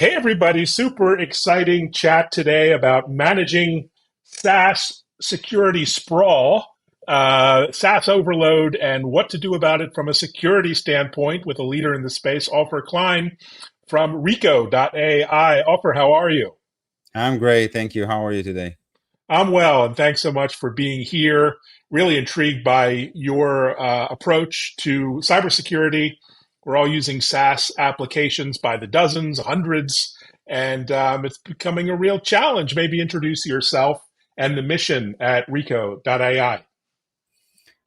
Hey, everybody. Super exciting chat today about managing SaaS security sprawl, SaaS overload, and what to do about it from a security standpoint with a leader in the space, Ofer Klein from Reco.ai. Ofer, how are you? I'm great, thank you. How are you today? I'm well, and thanks so much for being here. Really intrigued by your approach to cybersecurity. We're all using SaaS applications by the dozens, hundreds, and it's becoming a real challenge. Maybe introduce yourself and the mission at Reco.ai.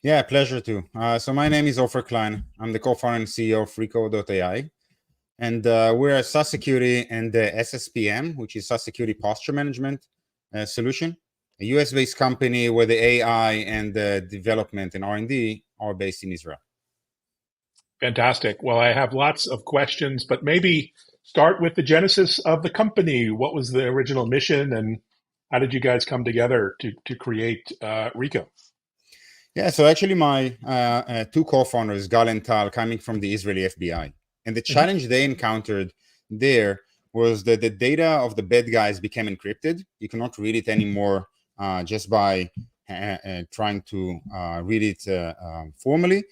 Yeah, pleasure to. So my name is Ofer Klein. I'm the co-founder and CEO of Reco.ai, and we're a SaaS security and SSPM, which is SaaS security posture management solution, a US-based company where the AI and the development and R&D are based in Israel. Fantastic. Well, I have lots of questions, but maybe start with the genesis of the company. What was the original mission, and how did you guys come together to create Reco? Yeah, so actually my two co-founders, Gal and Tal, coming from the Israeli FBI. And the Mhm. challenge they encountered there was that the data of the bad guys became encrypted. You cannot read it anymore just by trying to read it formally.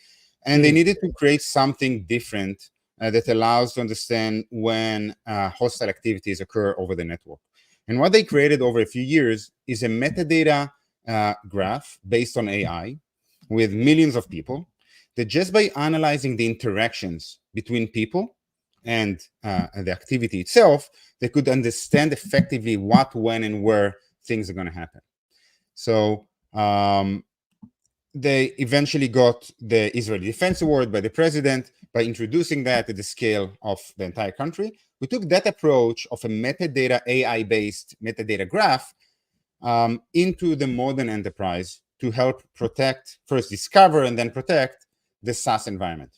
And they Mm. needed to create something different that allows to understand when hostile activities occur over the network. And what they created over a few years is a metadata graph based on AI with millions of people that just by analyzing the interactions between people and the activity itself, they could understand effectively what, when, and where things are going to happen. So they eventually got the Israeli Defense Award by the president by introducing that at the scale of the entire country. We took that approach of a metadata AI-based metadata graph into the modern enterprise to help protect, first discover and then protect the SaaS environment.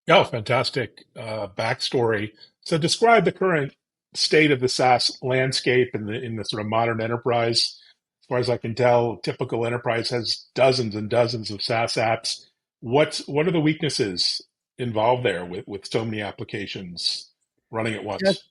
Oh, fantastic backstory. So describe the current state of the SaaS landscape in the sort of modern enterprise. As far as I can tell, typical enterprise has dozens and dozens of SaaS apps. What are the weaknesses involved there with so many applications running at Yeah, once?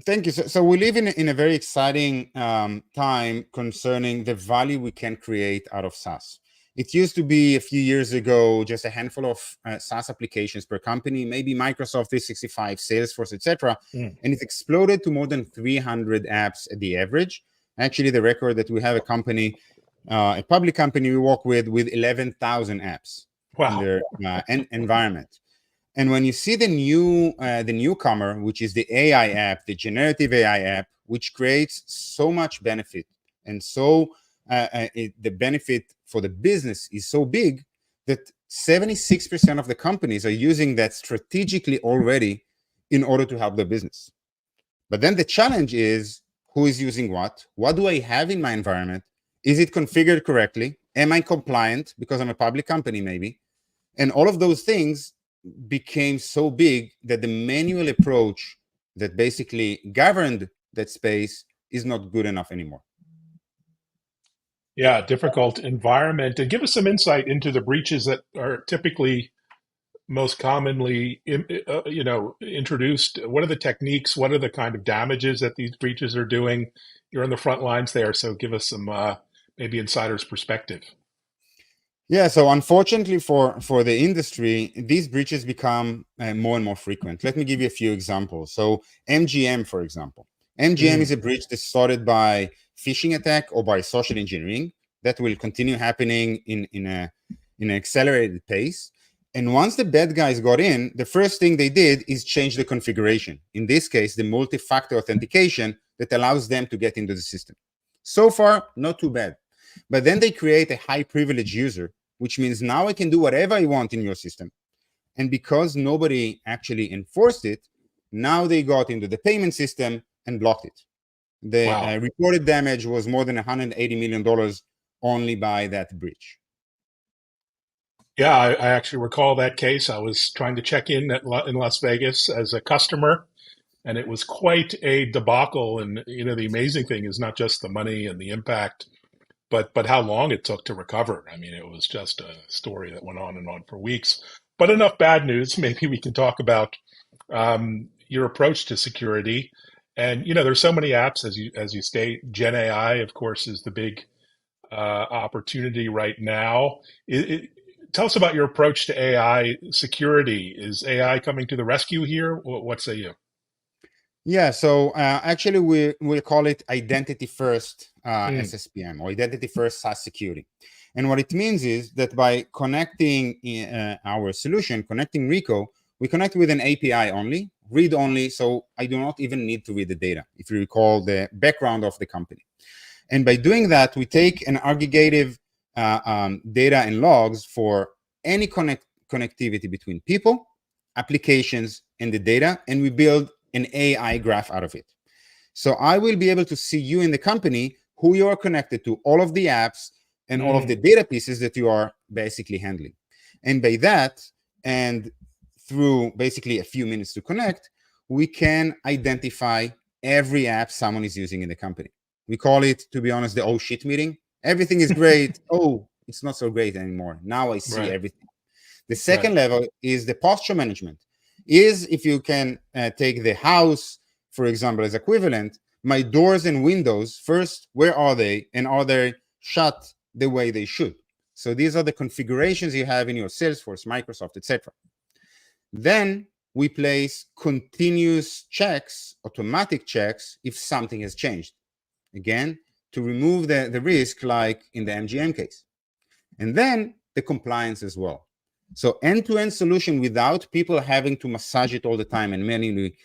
thank you. So we live in a very exciting time concerning the value we can create out of SaaS. It used to be a few years ago just a handful of SaaS applications per company, maybe Microsoft 365, Salesforce, etc., Mm. and it exploded to more than 300 apps at the average. Actually, the record that we have a public company we work with 11,000 apps in Wow. their environment. And when you see the newcomer, which is the AI app, the generative AI app, which creates so much benefit, and the benefit for the business is so big that 76% of the companies are using that strategically already in order to help their business. But then the challenge is who is using what? What do I have in my environment? Is it configured correctly? Am I compliant because I'm a public company, maybe? And all of those things became so big that the manual approach that basically governed that space is not good enough anymore. Yeah, difficult environment. And give us some insight into the breaches that are typically most commonly introduced. What are the techniques? What are the kind of damages that these breaches are doing? You're on the front lines there, so give us some maybe insider's perspective. Yeah, so unfortunately for the industry, these breaches become more and more frequent. Let me give you a few examples. So MGM, for example. MGM Mm. is a breach that started by phishing attack or by social engineering that will continue happening in an accelerated pace. And once the bad guys got in, the first thing they did is change the configuration. In this case, the multi-factor authentication that allows them to get into the system. So far, not too bad. But then they create a high privilege user, which means now I can do whatever I want in your system. And because nobody actually enforced it, now they got into the payment system and blocked it. The Wow. reported damage was more than $180 million only by that breach. Yeah, I actually recall that case. I was trying to check in in Las Vegas as a customer, and it was quite a debacle. And the amazing thing is not just the money and the impact, but how long it took to recover. I mean, it was just a story that went on and on for weeks. But enough bad news. Maybe we can talk about your approach to security. And there's so many apps as you state. Gen AI, of course, is the big opportunity right now. Tell us about your approach to AI security. Is AI coming to the rescue here? What say you? Yeah, so actually we'll call it identity first Mm, SSPM, or identity first SaaS security. And what it means is that by connecting our solution, connecting Reco, we connect with an API only, read only, so I do not even need to read the data, if you recall the background of the company. And by doing that, we take an aggregative data and logs for any connectivity between people, applications, and the data, and we build an AI graph out of it. So I will be able to see you in the company, who you are connected to, all of the apps, and all of the mm, data pieces that you are basically handling. And by that, and through basically a few minutes to connect, we can identify every app someone is using in the company. We call it, to be honest, the oh shit meeting. Everything is great. Oh, it's not so great anymore. Now I see right, everything. The right. second level is the posture management. Is if you can take the house, for example, as equivalent, my doors and windows, first, where are they? And are they shut the way they should? So these are the configurations you have in your Salesforce, Microsoft, etc. Then we place continuous checks, automatic checks, if something has changed. Again, to remove the risk, like in the MGM case. And then the compliance as well. So end-to-end solution without people having to massage it all the time and manually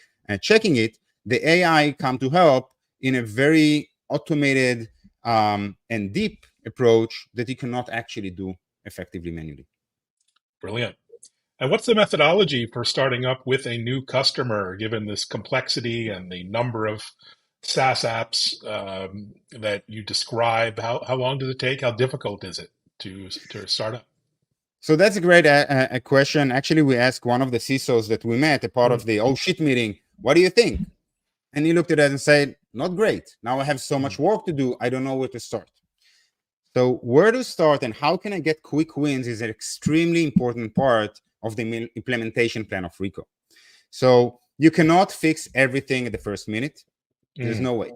checking it, the AI come to help in a very automated and deep approach that you cannot actually do effectively manually. Brilliant. And what's the methodology for starting up with a new customer, given this complexity and the number of SaaS apps that you describe? How long does it take? How difficult is it to start up? So that's a great a question. Actually, we asked one of the CISOs that we met, a part Mm, of the oh shit meeting, what do you think? And he looked at us and said, not great. Now I have so mm, much work to do. I don't know where to start. So where to start and how can I get quick wins is an extremely important part of the implementation plan of Reco. So you cannot fix everything at the first minute. There's mm, no way.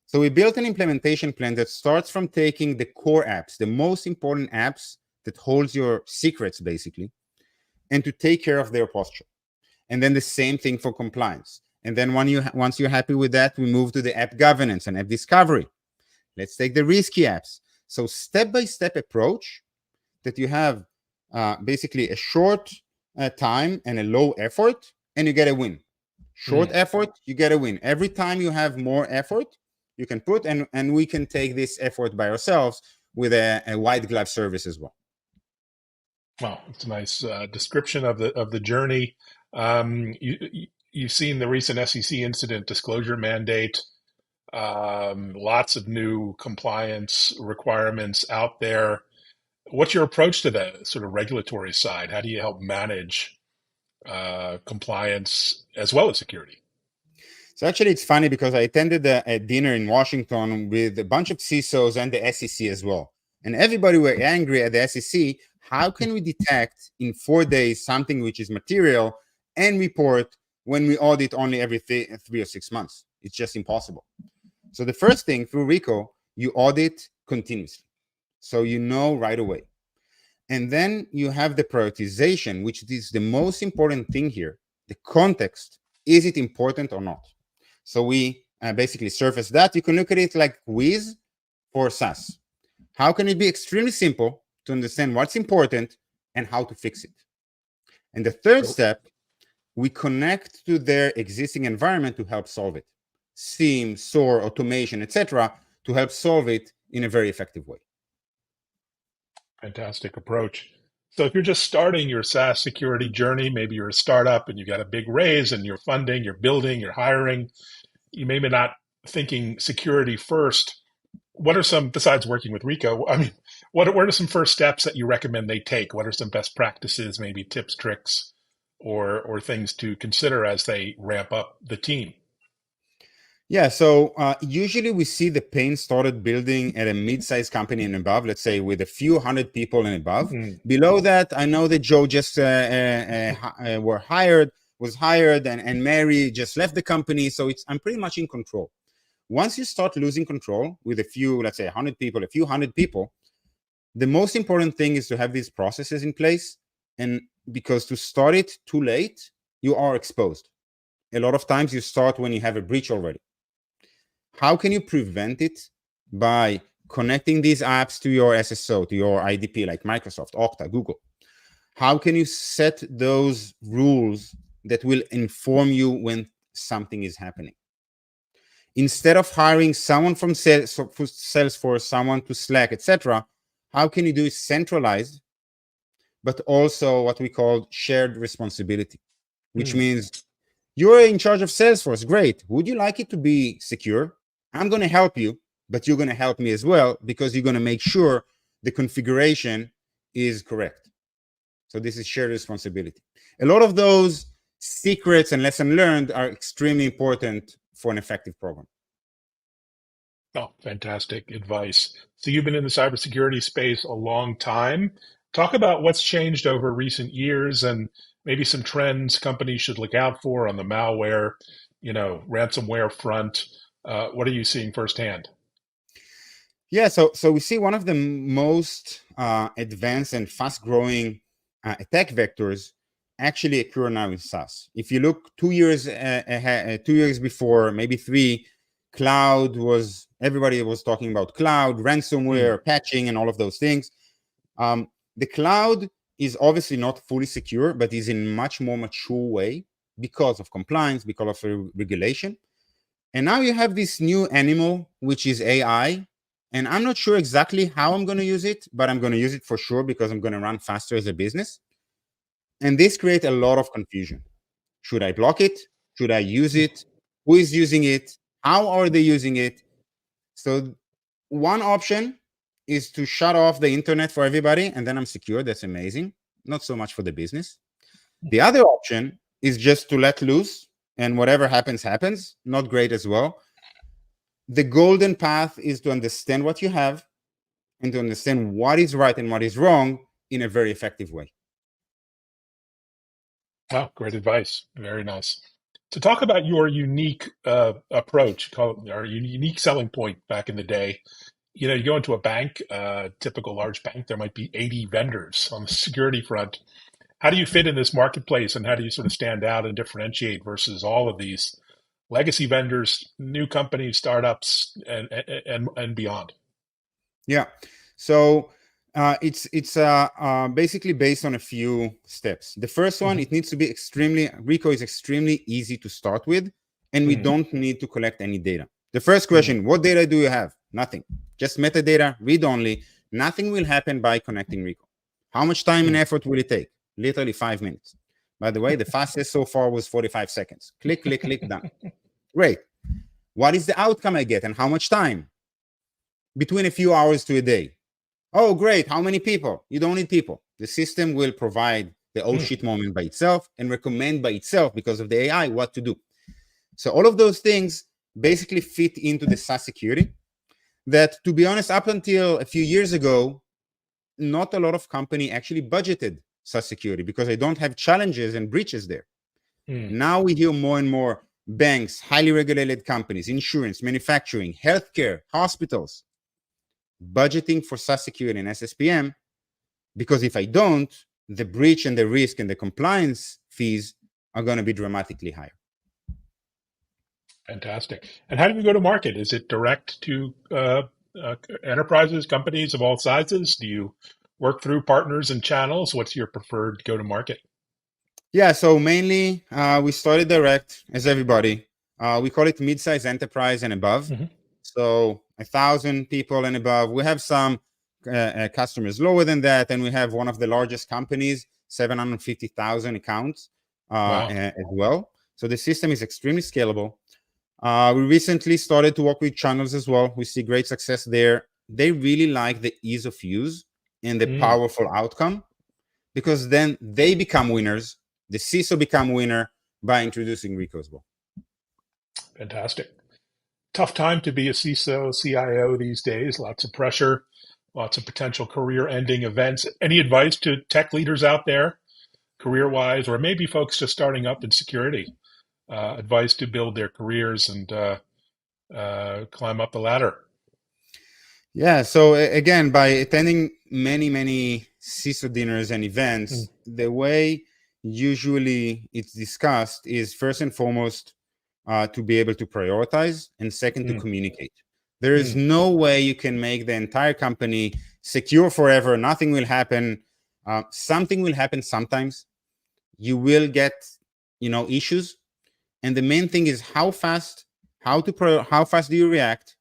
So we built an implementation plan that starts from taking the core apps, the most important apps that holds your secrets basically, and to take care of their posture. And then the same thing for compliance. And then once you're happy with that, we move to the app governance and app discovery. Let's take the risky apps. So step-by-step approach that you have basically a short time and a low effort, and you get a win. Short mm. effort, you get a win. Every time you have more effort, you can put, and we can take this effort by ourselves with a white glove service as well. Well, it's a nice description of the journey. You've seen the recent SEC incident disclosure mandate. Lots of new compliance requirements out there. What's your approach to the sort of regulatory side? How do you help manage compliance as well as security? So actually, it's funny because I attended a dinner in Washington with a bunch of CISOs and the SEC as well. And everybody were angry at the SEC. How can we detect in 4 days something which is material and report when we audit only every 3 or 6 months? It's just impossible. So the first thing through Reco, you audit continuously. So you know right away. And then you have the prioritization, which is the most important thing here. The context. Is it important or not? So we basically surface that. You can look at it like quiz for SaaS. How can it be extremely simple to understand what's important and how to fix it? And the third So, step, we connect to their existing environment to help solve it. SIEM, SOAR, automation, etc., to help solve it in a very effective way. fantastic approach. So if you're just starting your SaaS security journey, maybe you're a startup and you got a big raise and you're funding, you're building, you're hiring, you may be not thinking security first. What are some, besides working with Reco, I mean, what are some first steps that you recommend they take? What are some best practices, maybe tips, tricks, or things to consider as they ramp up the team? Yeah, so usually we see the pain started building at a mid-sized company and above, let's say with a few hundred people and above. Mm, Below that, I know that Joe just were hired, was hired, and Mary just left the company. So I'm pretty much in control. Once you start losing control with a few, let's say 100 people, a few hundred people, the most important thing is to have these processes in place. And because to start it too late, you are exposed. A lot of times you start when you have a breach already. How can you prevent it? By connecting these apps to your SSO, to your IDP, like Microsoft, Okta, Google. How can you set those rules that will inform you when something is happening? Instead of hiring someone from Salesforce, someone to Slack, etc., how can you do it centralized, but also what we call shared responsibility, which Mm. means you're in charge of Salesforce. Great. Would you like it to be secure? I'm going to help you, but you're going to help me as well because you're going to make sure the configuration is correct. So this is shared responsibility. A lot of those secrets and lessons learned are extremely important for an effective program. Oh, fantastic advice. So you've been in the cybersecurity space a long time. Talk about what's changed over recent years and maybe some trends companies should look out for on the malware, ransomware front. What are you seeing firsthand? Yeah, so we see one of the most advanced and fast-growing attack vectors actually occur now in SaaS. If you look 2 years ahead, 2 years before, maybe three, cloud was everybody was talking about cloud, Mm. ransomware, patching, and all of those things. The cloud is obviously not fully secure, but is in much more mature way because of compliance, because of regulation. And now you have this new animal, which is AI. And I'm not sure exactly how I'm going to use it, but I'm going to use it for sure because I'm going to run faster as a business. And this creates a lot of confusion. Should I block it? Should I use it? Who is using it? How are they using it? So one option is to shut off the internet for everybody, and then I'm secure. That's amazing. Not so much for the business. The other option is just to let loose, and whatever happens, happens. Not great as well. The golden path is to understand what you have and to understand what is right and what is wrong in a very effective way. Oh, great advice. Very nice. To talk about your unique approach, or unique selling point back in the day. You go into a bank, typical large bank, there might be 80 vendors on the security front. How do you fit in this marketplace and how do you sort of stand out and differentiate versus all of these legacy vendors, new companies, startups, and beyond? Yeah. So it's basically based on a few steps. The first one, Hmm. it needs to be Reco is extremely easy to start with, and we Hmm. don't need to collect any data. The first Hmm. question, what data do you have? Nothing. Just metadata, read only. Nothing will happen by connecting Reco. How much time and Hmm. effort will it take? Literally 5 minutes. By the way, the fastest so far was 45 seconds. Click, click, click, done. Great. What is the outcome I get and how much time? Between a few hours to a day. Oh, great. How many people? You don't need people. The system will provide the oh Hmm. shit moment by itself and recommend by itself because of the AI what to do. So all of those things basically fit into the SaaS security that, to be honest, up until a few years ago, not a lot of company actually budgeted SaaS security because they don't have challenges and breaches there. Hmm. Now we hear more and more banks, highly regulated companies, insurance, manufacturing, healthcare, hospitals, budgeting for SaaS security and SSPM, because if I don't, the breach and the risk and the compliance fees are going to be dramatically higher. Fantastic. And how do you go to market? Is it direct to enterprises, companies of all sizes? Do you work through partners and channels? What's your preferred go to market? Yeah, so mainly we started direct as everybody. We call it mid-size enterprise and above. Hmm. So 1,000 people and above. We have some customers lower than that, and we have one of the largest companies, 750,000 accounts Wow. as well. So the system is extremely scalable. We recently started to work with channels as well. We see great success there. They really like the ease of use and the Mm. powerful outcome because then they become winners. The CISO become winner by introducing Reco as well. Fantastic. Tough time to be a CISO, CIO these days. Lots of pressure, lots of potential career ending events. Any advice to tech leaders out there career-wise, or maybe folks just starting up in security, advice to build their careers and climb up the ladder? Yeah. So again, by attending many CISO dinners and events, the way usually it's discussed is first and foremost to be able to prioritize, and second to Mm, communicate. There is mm, no way you can make the entire company secure forever. Nothing will happen. Something will happen sometimes. You will get, issues, and the main thing is how fast do you react,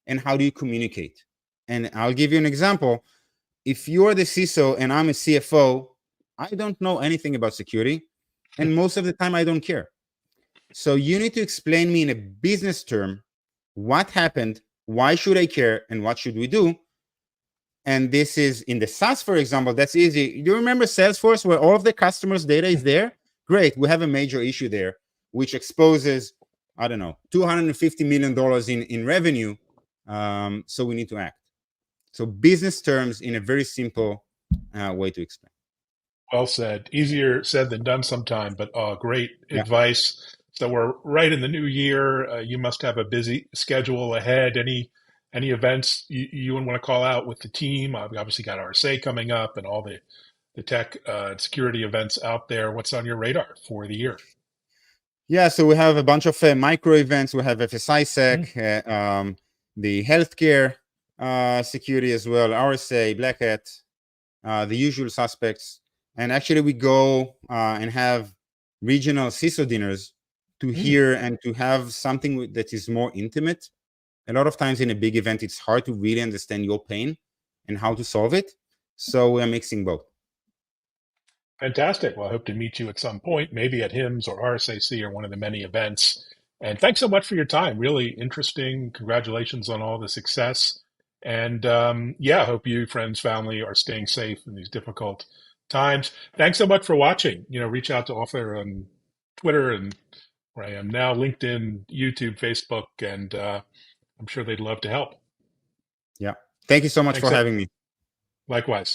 and how do you communicate. And I'll give you an example. If you're the CISO and I'm a CFO, I don't know anything about security, and most of the time I don't care. So you need to explain me in a business term what happened, why should I care, and what should we do. And this is in the SaaS, for example. That's easy. Do you remember Salesforce, where all of the customers' data is there? Great. We have a major issue there, which exposes, I don't know, $250 million in revenue. So we need to act. So business terms in a very simple way to explain. well said. Easier said than done sometime, but great Yeah. advice. So we're right in the new year. You must have a busy schedule ahead. Any events you want to call out with the team? We obviously got RSA coming up and all the tech security events out there. What's on your radar for the year? Yeah, so we have a bunch of micro events. We have FSISEC, Mm, the healthcare security as well, RSA, Black Hat, the usual suspects. And actually, we go and have regional CISO dinners to mm. hear and to have something that is more intimate. A lot of times in a big event, it's hard to really understand your pain and how to solve it. So we are mixing both. Fantastic. Well, I hope to meet you at some point, maybe at HIMSS or RSAC or one of the many events. And thanks so much for your time. Really interesting. Congratulations on all the success. And yeah, I hope you, friends, family are staying safe in these difficult times. Thanks so much for watching. Reach out to Author on Twitter and where I am now, LinkedIn, YouTube, Facebook, and I'm sure they'd love to help. Yeah. Thank you so much Thanks. for having me. Likewise.